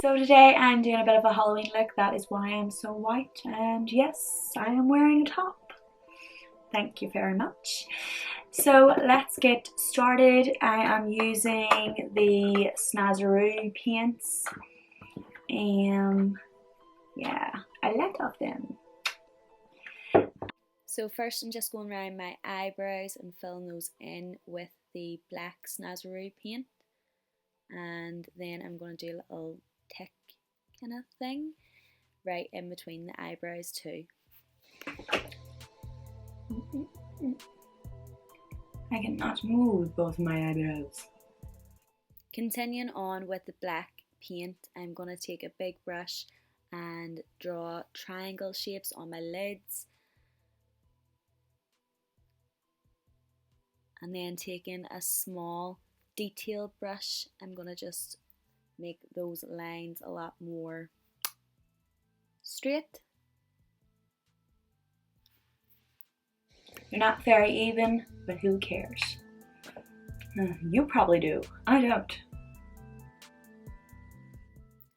So today I'm doing a bit of a Halloween look, that is why I'm so white, and yes, I am wearing a top. Thank you very much. So let's get started. I am using the Snazaroo paints. Yeah, a lot of them. So first I'm just going around my eyebrows and filling those in with the black Snazaroo paint. And then I'm going to do a little tick kind of thing right in between the eyebrows too. I cannot move both my eyebrows. Continuing on with the black paint, I'm going to take a big brush and draw triangle shapes on my lids. And then taking a small detailed brush, I'm going to just make those lines a lot more straight. They're not very even, but who cares? You probably do. I don't.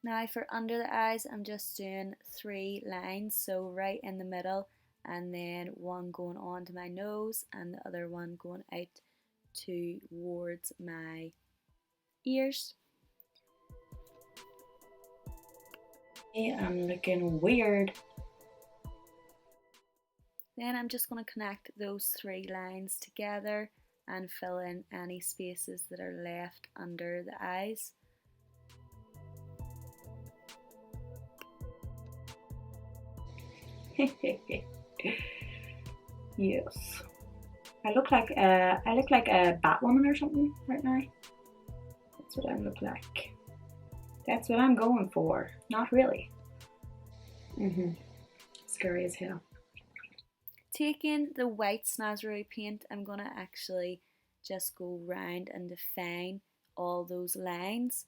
Now for under the eyes, I'm just doing 3 lines, so right in the middle, and then one going on to my nose and the other one going out towards my ears. I'm looking weird. Then I'm just going to connect those 3 lines together and fill in any spaces that are left under the eyes. Yes. I look like a Batwoman or something right now. That's what I look like. That's what I'm going for. Not really. Scary as hell. Taking the white Snazaroo paint, I'm going to actually just go round and define all those lines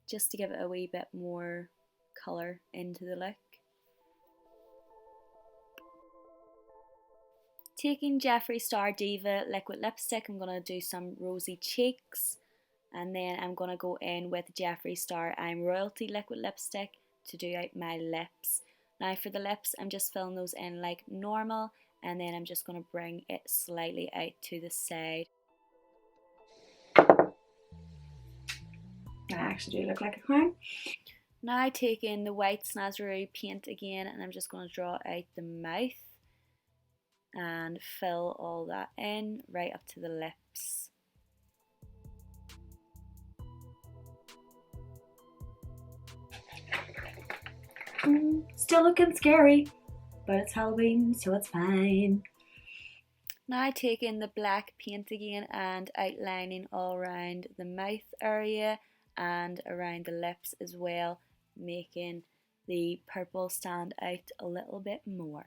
just to give it a wee bit more colour into the look. Taking Jeffree Star Diva liquid lipstick, I'm going to do some rosy cheeks, and then I'm going to go in with Jeffree Star I'm Royalty liquid lipstick to do out my lips. Now for the lips, I'm just filling those in like normal, and then I'm just going to bring it slightly out to the side. I actually do look like a clown. Now taking the white Snazaroo paint again, and I'm just going to draw out the mouth and fill all that in right up to the lips. Still looking scary, but it's Halloween, so it's fine. Now taking the black paint again and outlining all around the mouth area and around the lips as well, making the purple stand out a little bit more.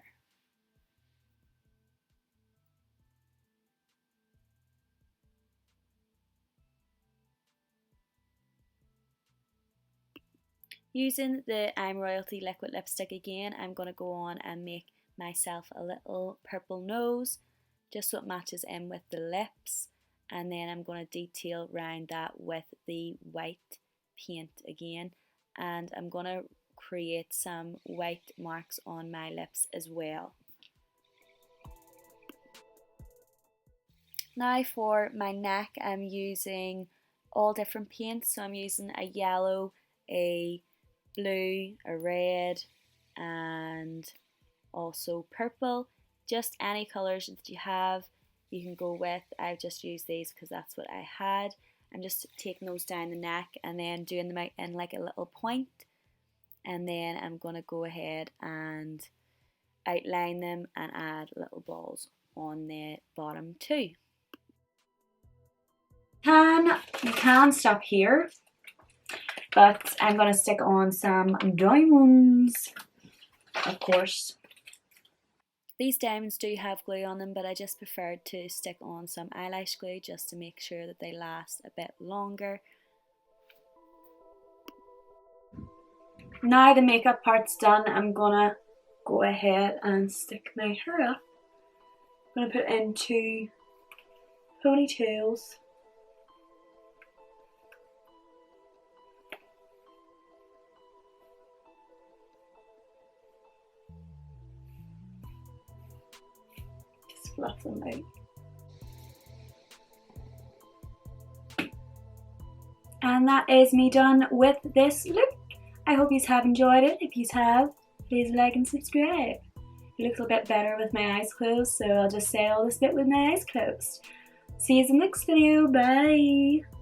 Using the I'm Royalty liquid lipstick again, I'm going to go on and make myself a little purple nose just so it matches in with the lips, and then I'm going to detail around that with the white paint again, and I'm going to create some white marks on my lips as well. Now for my neck, I'm using all different paints, so I'm using a yellow, a blue, a red, and also purple. Just any colours that you have you can go with. I've just used these because that's what I had. I'm just taking those down the neck and then doing them out in like a little point, and then I'm going to go ahead and outline them and add little balls on the bottom too. You can stop here, but I'm gonna stick on some diamonds, of course. These diamonds do have glue on them, but I just preferred to stick on some eyelash glue just to make sure that they last a bit longer. Now the makeup part's done, I'm gonna go ahead and stick my hair up. I'm gonna put in 2 ponytails. just fluff them out. And that is me done with this look. I hope you have enjoyed it. If you have, please like and subscribe. It looks a bit better with my eyes closed, so I'll just say all this bit with my eyes closed. See you in the next video. Bye!